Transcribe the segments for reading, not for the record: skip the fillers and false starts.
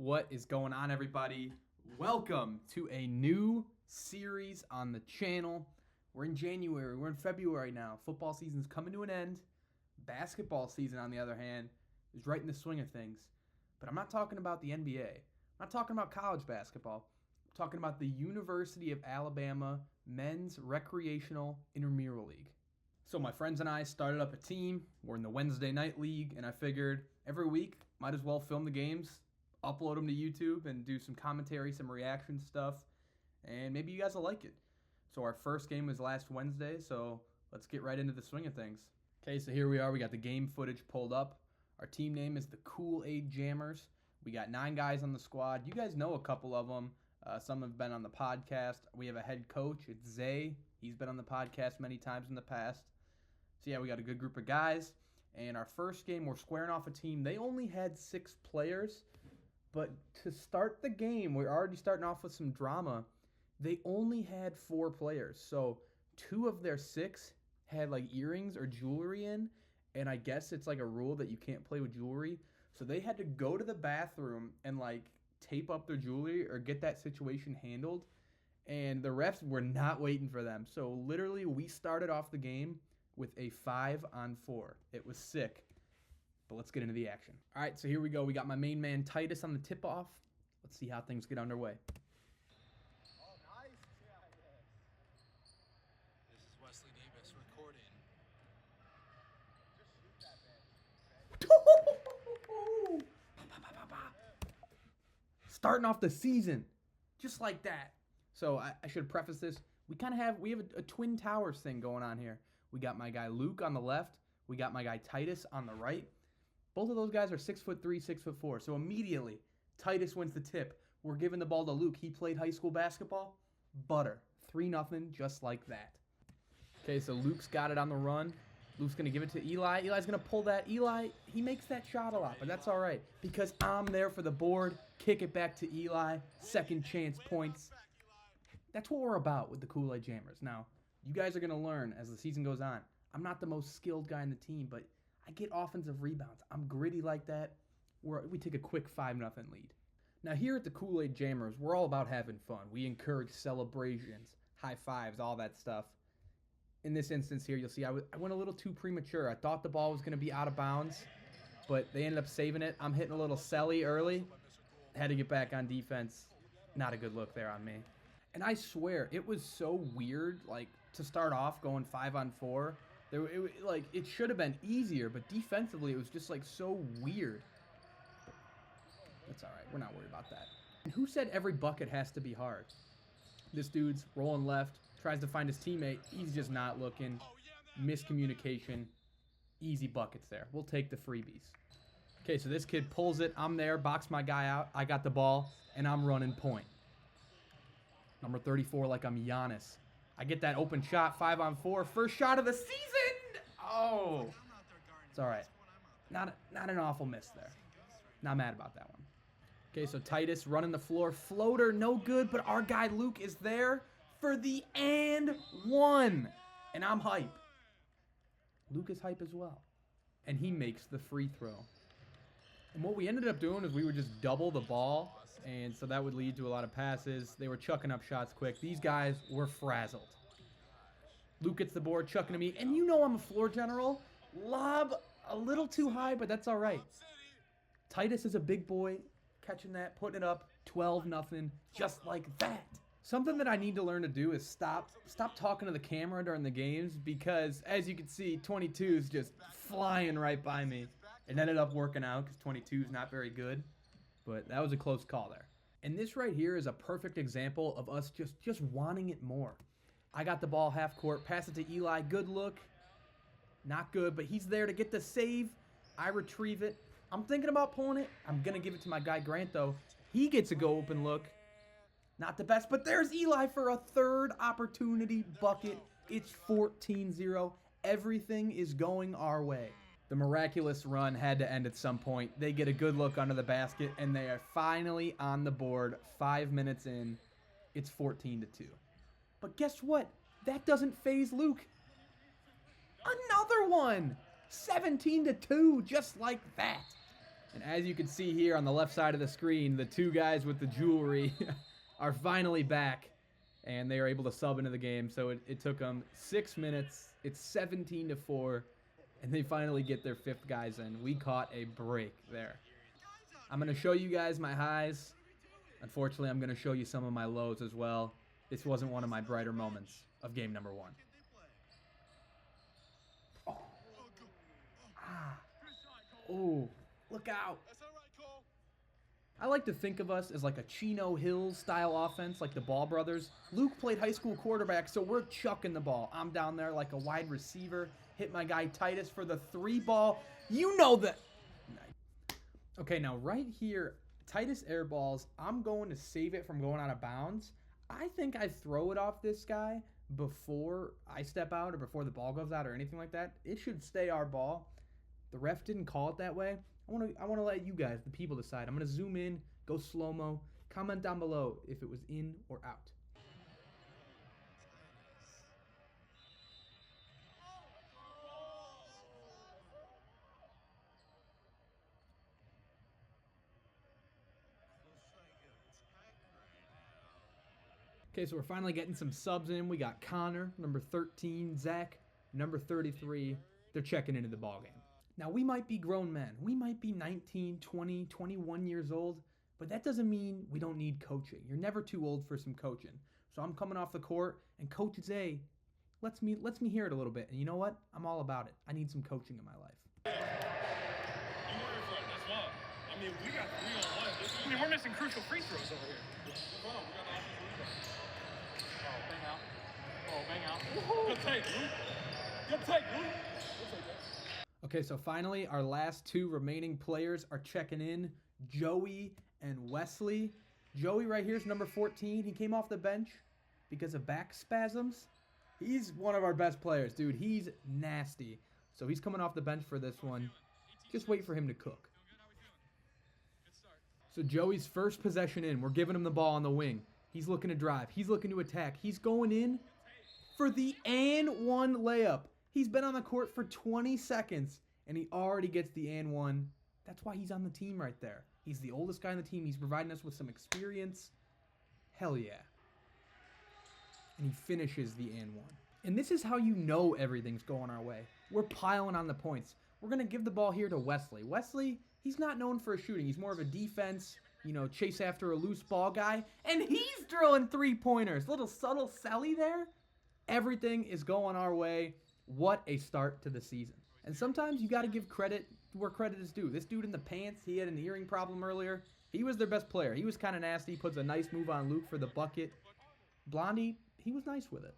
What is going on, everybody? Welcome to a new series on the channel. We're in January. We're in February now. Football season's coming to an end. Basketball season, on the other hand, is right in the swing of things. But I'm not talking about the NBA. I'm not talking about college basketball. I'm talking about the University of Alabama Men's Recreational Intramural League. So my friends and I started up a team. We're in the Wednesday night league, and I figured every week, might as well film the games, upload them to YouTube, and do some commentary, some reaction stuff, and maybe you guys will like it. So our first game was last Wednesday, so let's get right into the swing of things. Okay, so here we are. We got the game footage pulled up. Our team name is the Kool-Aid Jammers. We got 9 guys on the squad. You guys know a couple of them. Some have been on the podcast. We have a head coach. It's Zay. He's been on the podcast many times in the past. So yeah, we got a good group of guys. And our first game, we're squaring off a team. They only had 6 players. But to start the game, we're already starting off with some drama. They only had 4 players. So 2 of their 6 had like earrings or jewelry in. And I guess it's like a rule that you can't play with jewelry. So they had to go to the bathroom and like tape up their jewelry or get that situation handled. And the refs were not waiting for them. So literally we started off the game with a 5-on-4. It was sick. But let's get into the action. All right, so here we go. We got my main man Titus on the tip-off. Let's see how things get underway. Oh, nice. Yeah, this is Wesley Davis recording. Just shoot that bitch. Starting off the season, just like that. So I should preface this. We have a Twin Towers thing going on here. We got my guy Luke on the left. We got my guy Titus on the right. Both of those guys are 6'3", 6'4". So immediately, Titus wins the tip. We're giving the ball to Luke. He played high school basketball. Butter. 3-0, just like that. Okay, so Luke's got it on the run. Luke's going to give it to Eli. Eli's going to pull that. Eli, he makes that shot a lot, but that's all right. Because I'm there for the board. Kick it back to Eli. Second chance points. That's what we're about with the Kool-Aid Jammers. Now, you guys are going to learn as the season goes on. I'm not the most skilled guy in the team, but I get offensive rebounds. I'm gritty like that. We take a quick 5-0 lead. Now here at the Kool-Aid Jammers, we're all about having fun. We encourage celebrations, high fives, all that stuff. In this instance here, you'll see I went a little too premature. I thought the ball was going to be out of bounds, but they ended up saving it. I'm hitting a little celly early. Had to get back on defense. Not a good look there on me. And I swear, it was so weird, like, to start off going 5-on-4. It should have been easier, but defensively it was just like so weird. But that's all right. We're not worried about that. And who said every bucket has to be hard? This dude's rolling left, tries to find his teammate. He's just not looking. Miscommunication. Easy buckets there. We'll take the freebies. Okay, so this kid pulls it. I'm there. Box my guy out. I got the ball, and I'm running point. Number 34 like I'm Giannis. I get that open shot, 5-on-4. First shot of the season. Oh, it's all right. Not an awful miss there. Not mad about that one. Okay, so Titus running the floor. Floater, no good, but our guy Luke is there for the and one. And I'm hype. Luke is hype as well. And he makes the free throw. And what we ended up doing is we would just double the ball. And so that would lead to a lot of passes. They were chucking up shots quick. These guys were frazzled. Luke gets the board, chucking to me. And you know I'm a floor general. Lob a little too high, but that's all right. Titus is a big boy. Catching that, putting it up. 12-0, just like that. Something that I need to learn to do is stop talking to the camera during the games. Because, as you can see, 22 is just flying right by me. It ended up working out because 22 is not very good. But that was a close call there. And this right here is a perfect example of us just wanting it more. I got the ball half court, pass it to Eli. Good look. Not good, but he's there to get the save. I retrieve it. I'm thinking about pulling it. I'm going to give it to my guy Grant, though. He gets a go open look. Not the best, but there's Eli for a third opportunity bucket. It's 14-0. Everything is going our way. The miraculous run had to end at some point. They get a good look under the basket, and they are finally on the board. 5 minutes in, it's 14-2. But guess what? That doesn't faze Luke. Another one! 17-2, just like that. And as you can see here on the left side of the screen, the two guys with the jewelry are finally back, and they are able to sub into the game. So it took them 6 minutes. It's 17-4, and they finally get their fifth guys in. We caught a break there. I'm going to show you guys my highs. Unfortunately, I'm going to show you some of my lows as well. This wasn't one of my brighter moments of game number 1. Oh. Oh, look out. I like to think of us as like a Chino Hills style offense, like the Ball brothers. Luke played high school quarterback, so we're chucking the ball. I'm down there like a wide receiver. Hit my guy Titus for the 3 ball. You know that. Okay, now right here, Titus airballs. I'm going to save it from going out of bounds. I think I throw it off this guy before I step out or before the ball goes out or anything like that. It should stay our ball. The ref didn't call it that way. I want to let you guys, the people, decide. I'm going to zoom in, go slow-mo. Comment down below if it was in or out. Okay, so we're finally getting some subs in. We got Connor, number 13, Zach, number 33. They're checking into the ballgame. Now, we might be grown men. We might be 19, 20, 21 years old, but that doesn't mean we don't need coaching. You're never too old for some coaching. So I'm coming off the court, and Coach Zay lets me hear it a little bit. And you know what? I'm all about it. I need some coaching in my life. You worry for it, that's fine. I mean, we got 3-on-1. I mean, we're missing crucial free throws over here. Come on, we got the offensive rebound. Oh, bang out. Oh, bang out. Good take, Luke. Good take, Luke. Okay, so finally, our last 2 remaining players are checking in, Joey and Wesley. Joey right here is number 14. He came off the bench because of back spasms. He's one of our best players, dude. He's nasty. So he's coming off the bench for this one. Just wait for him to cook. So Joey's first possession in. We're giving him the ball on the wing. He's looking to drive. He's looking to attack. He's going in for the and one layup. He's been on the court for 20 seconds, and he already gets the and one. That's why he's on the team right there. He's the oldest guy on the team. He's providing us with some experience. Hell yeah. And he finishes the and one. And this is how you know everything's going our way. We're piling on the points. We're going to give the ball here to Wesley. Wesley, he's not known for shooting. He's more of a defense, chase after a loose ball guy. And he's drilling 3-pointers. Little subtle Selly there. Everything is going our way. What a start to the season. And sometimes you got to give credit where credit is due. This dude in the pants, he had an earring problem earlier. He was their best player. He was kind of nasty. Puts a nice move on Luke for the bucket. Blondie, he was nice with it.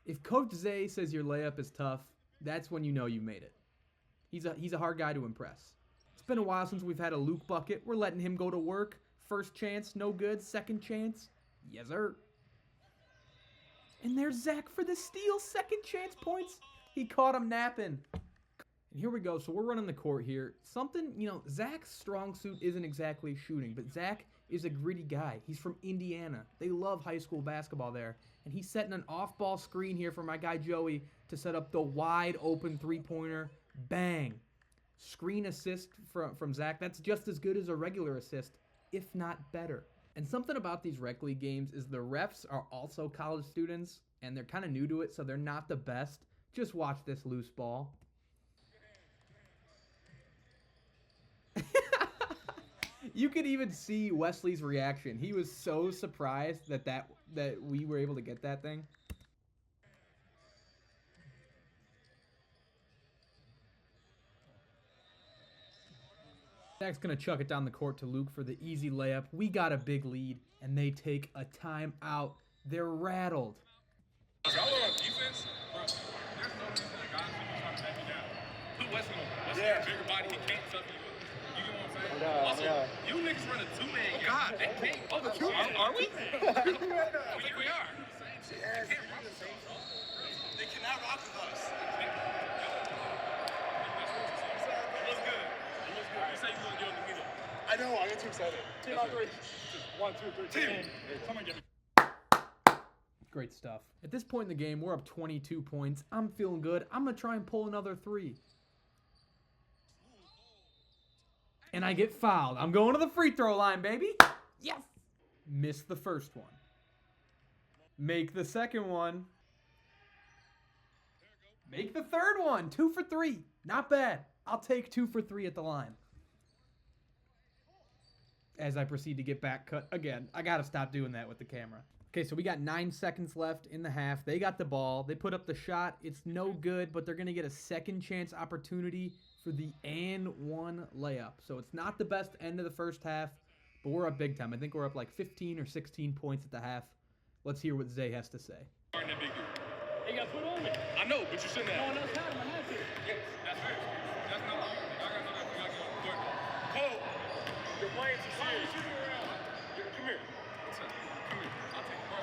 If Coach Zay says your layup is tough, that's when you know you made it. He's a hard guy to impress. It's been a while since we've had a Luke bucket. We're letting him go to work. First chance, no good. Second chance, yes sir. And there's Zach for the steal. Second chance points. He caught him napping. And here we go. So we're running the court here. Something, Zach's strong suit isn't exactly shooting, but Zach is a gritty guy. He's from Indiana. They love high school basketball there. And he's setting an off-ball screen here for my guy Joey to set up the wide open 3-pointer. Bang. Screen assist from Zach. That's just as good as a regular assist, if not better. And something about these rec league games is the refs are also college students, and they're kind of new to it, so they're not the best. Just watch this loose ball. You could even see Wesley's reaction. He was so surprised that we were able to get that thing. Zach's going to chuck it down the court to Luke for the easy layup. We got a big lead, and they take a timeout. They're rattled. Y'all are on defense? Bro, there's no reason a guy should be trying to back you down. Put Wesley on. Wesley has a bigger body. He can't tough you. You get what I'm saying? Also, you niggas run a 2-man. Oh, God, they can't. Oh, the 2-man. Are we? We are. They cannot rock with us. I know, I get too excited. 2 on 3. 1, 2, 3. Team. Come on, get me. Great stuff. At this point in the game, we're up 22 points. I'm feeling good. I'm going to try and pull another 3. And I get fouled. I'm going to the free throw line, baby. Yes. Missed the first one. Make the second one. Make the third one. 2 for 3. Not bad. I'll take 2 for 3 at the line. As I proceed to get back cut again. I got to stop doing that with the camera. Okay, so we got 9 seconds left in the half. They got the ball. They put up the shot. It's no good, but they're going to get a second chance opportunity for the and one layup. So it's not the best end of the first half, but we're up big time. I think we're up like 15 or 16 points at the half. Let's hear what Zay has to say. He got put on me. I know, but you shouldn't have. No one else had him. I had to. Yes, that's fair. That's not you. I got know that. We got to get on. Cole, you're playing too serious. Come here. What's up? Come here. I'll take it, bro.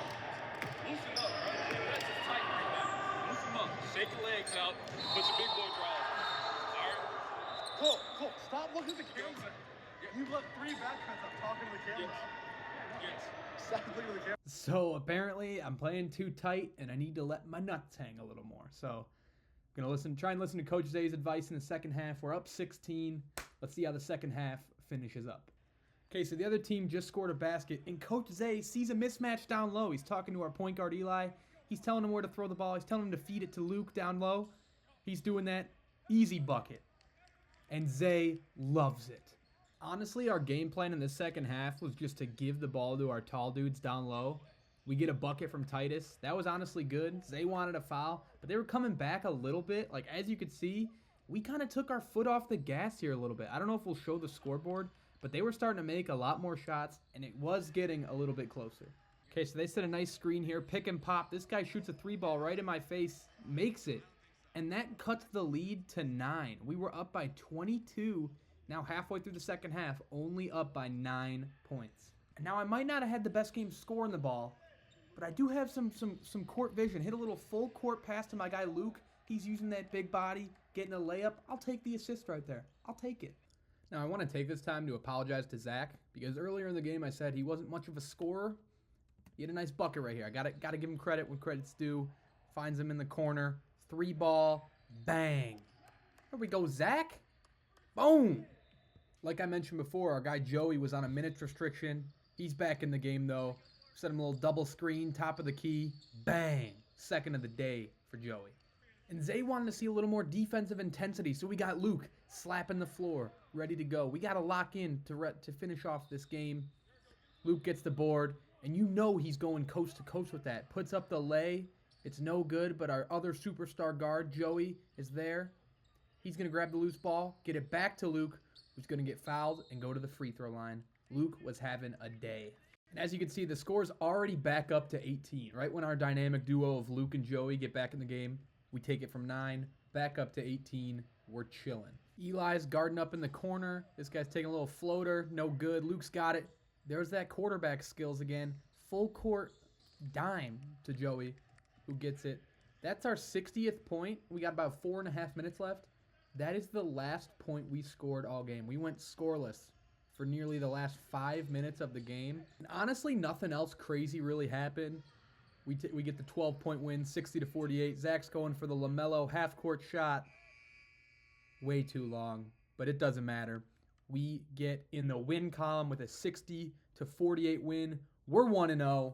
Loosen up, bro. That's just tight right now. Loosen up. Shake your legs out. Put your big boy draws. All right? Cole, stop looking at the camera. You let 3 back cuts up talking to the camera. Yes. Stop looking at the camera. So apparently I'm playing too tight and I need to let my nuts hang a little more. So I'm going to try and listen to Coach Zay's advice in the second half. We're up 16. Let's see how the second half finishes up. Okay, so the other team just scored a basket, and Coach Zay sees a mismatch down low. He's talking to our point guard, Eli. He's telling him where to throw the ball. He's telling him to feed it to Luke down low. He's doing that. Easy bucket. And Zay loves it. Honestly, our game plan in the second half was just to give the ball to our tall dudes down low. We get a bucket from Titus. That was honestly good. Zay wanted a foul, but they were coming back a little bit. Like, as you could see, we kind of took our foot off the gas here a little bit. I don't know if we'll show the scoreboard, but they were starting to make a lot more shots, and it was getting a little bit closer. Okay, so they set a nice screen here. Pick and pop. This guy shoots a 3-ball right in my face, makes it, and that cuts the lead to 9. We were up by 22. Now halfway through the second half, only up by 9 points. And now I might not have had the best game scoring the ball, but I do have some court vision. Hit a little full court pass to my guy Luke. He's using that big body, getting a layup. I'll take the assist right there. I'll take it. Now I want to take this time to apologize to Zach, because earlier in the game I said he wasn't much of a scorer. He had a nice bucket right here. I gotta give him credit when credit's due. Finds him in the corner. 3-ball. Bang. There we go, Zach. Boom. Like I mentioned before, our guy Joey was on a minutes restriction. He's back in the game, though. Set him a little double screen, top of the key. Bang. Second of the day for Joey. And Zay wanted to see a little more defensive intensity, so we got Luke slapping the floor, ready to go. We got to lock in to finish off this game. Luke gets the board, and you know he's going coast to coast with that. Puts up the lay. It's no good, but our other superstar guard, Joey, is there. He's going to grab the loose ball, get it back to Luke, who's going to get fouled and go to the free throw line. Luke was having a day. And as you can see, the score's already back up to 18. Right when our dynamic duo of Luke and Joey get back in the game, we take it from 9, back up to 18. We're chilling. Eli's guarding up in the corner. This guy's taking a little floater. No good. Luke's got it. There's that quarterback skills again. Full court dime to Joey, who gets it. That's our 60th point. We got about 4.5 minutes left. That is the last point we scored all game. We went scoreless for nearly the last 5 minutes of the game. And honestly, nothing else crazy really happened. We get the 12-point win, 60-48. Zach's going for the LaMelo half-court shot. Way too long, but it doesn't matter. We get in the win column with a 60-48 win. We're 1-0.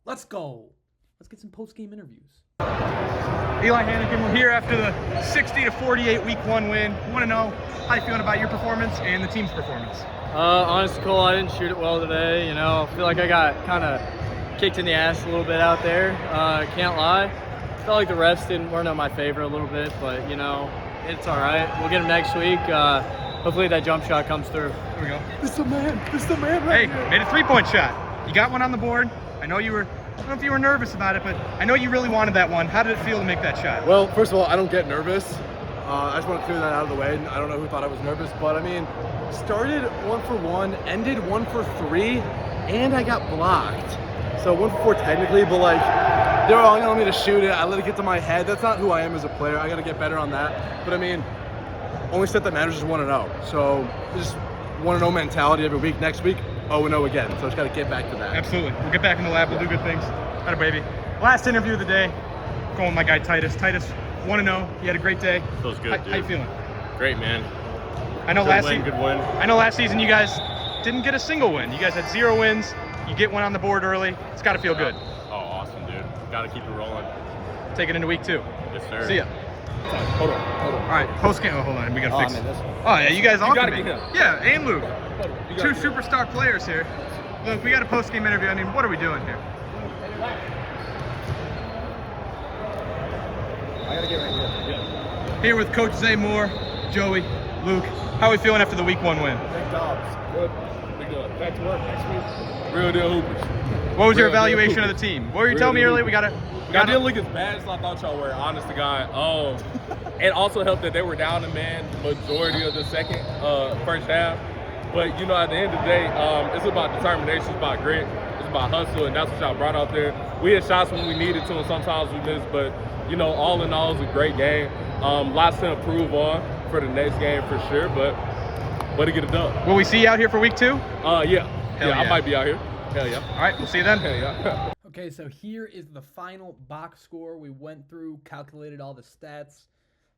Let's go. Let's get some post-game interviews. Eli Hannigan, we're here after the 60-48 Week 1 win. We want to know how you feeling about your performance and the team's performance. Honestly, Cole, I didn't shoot it well today. You know, I feel like I got kind of kicked in the ass a little bit out there. Can't lie. Felt like the refs weren't in my favor a little bit, but, you know, it's all right. We'll get them next week. Hopefully that jump shot comes through. There we go. This is the man right here. Made a 3-point shot. You got one on the board. I know you were, I don't know if you were nervous about it, but I know you really wanted that one. How did it feel to make that shot? Well, first of all, I don't get nervous. I just want to clear that out of the way. I don't know who thought I was nervous, but I mean, started 1 for 1, ended 1 for 3, and I got blocked. So 1 for 4 technically, but like, they were all telling me to shoot it. I let it get to my head. That's not who I am as a player. I got to get better on that. But I mean, only step that matters is 1-0. So just 1-0 mentality every week. Next week, 0-0 again. So just got to get back to that. Absolutely. We'll get back in the lab. We'll do good things. Atta baby. Last interview of the day. Going with my guy Titus. Titus, 1-0. You had a great day. Feels good, How you feeling? Great, man. I know Good win. I know last season you guys didn't get a single win. You guys had 0 wins. You get one on the board early. It's got to feel good. Oh, awesome, dude. Got to keep it rolling. Take it into week 2. Yes, sir. See ya. Hold on. All right, post game. Oh, hold on. We gotta fix. man, Oh yeah, you guys all gotta can be. get him. Yeah, and Luke. You 2 gotta get superstar players here. Look, we got a post game interview. I mean, what are we doing here? I got to get right here. Here with Coach Zay Moore, Joey, Luke. How are we feeling after the week 1 win? Big dogs. Good. Big dogs. Back to work next week. Real deal hoopers. What was your Real deal evaluation of hoopers. the team? What were you Real telling me deal earlier? hoopers. Got didn't look as bad as I thought y'all were, honest to God. It also helped that they were down a man majority of the first half. But, you know, at the end of the day, it's about determination, it's about grit, it's about hustle, and that's what y'all brought out there. We had shots when we needed to, and sometimes we missed, but, you know, all in all, it was a great game. Lots to improve on for the next game for sure, but to get it done. Will we see you out here for week 2? Yeah. Hell yeah. I might be out here. Hell yeah. All right, we'll see you then. Hell yeah. Okay, so here is the final box score. We went through, calculated all the stats.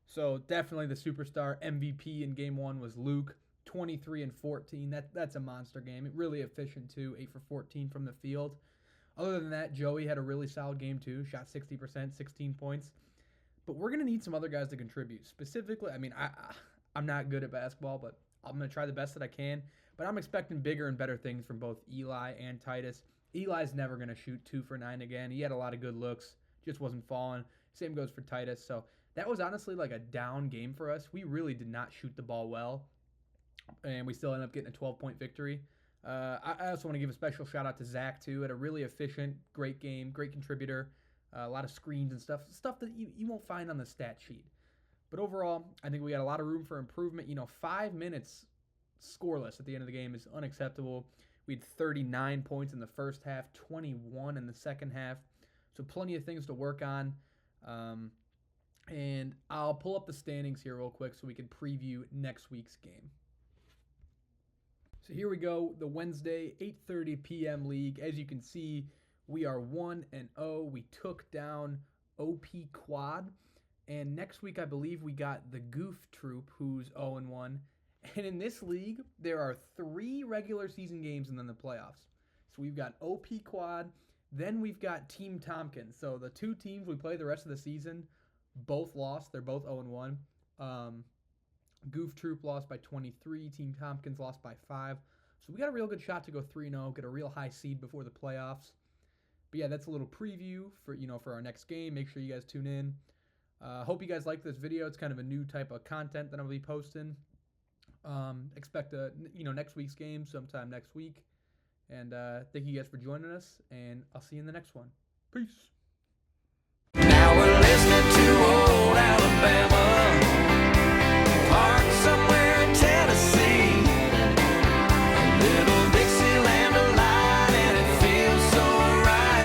So definitely the superstar MVP in game 1 was Luke, 23 and 14. That's a monster game. Really efficient too, 8 for 14 from the field. Other than that, Joey had a really solid game too, shot 60%, 16 points. But we're gonna need some other guys to contribute. Specifically, I mean, I'm not good at basketball, but I'm gonna try the best that I can. But I'm expecting bigger and better things from both Eli and Titus. Eli's never going to shoot 2 for 9 again. He had a lot of good looks, just wasn't falling. Same goes for Titus. So that was honestly like a down game for us. We really did not shoot the ball well, and we still ended up getting a 12-point victory. I also want to give a special shout out to Zach too. Had a really efficient, great game, great contributor. A lot of screens and stuff that you won't find on the stat sheet. But overall, I think we got a lot of room for improvement. 5 minutes scoreless at the end of the game is unacceptable. We had 39 points in the first half, 21 in the second half. So plenty of things to work on. And I'll pull up the standings here real quick so we can preview next week's game. So here we go, the Wednesday 8:30 p.m. league. As you can see, we are 1-0. We took down OP Quad. And next week, I believe we got the Goof Troop, who's 0-1. And in this league, there are 3 regular season games and then the playoffs. So we've got OP Quad, then we've got Team Tompkins. So the 2 teams we play the rest of the season both lost. They're both 0-1. Goof Troop lost by 23. Team Tompkins lost by 5. So we got a real good shot to go 3-0, get a real high seed before the playoffs. But yeah, that's a little preview for our next game. Make sure you guys tune in. Hope you guys like this video. It's kind of a new type of content that I'll be posting. Expect next week's game sometime next week. And thank you guys for joining us, and I'll see you in the next one. Peace.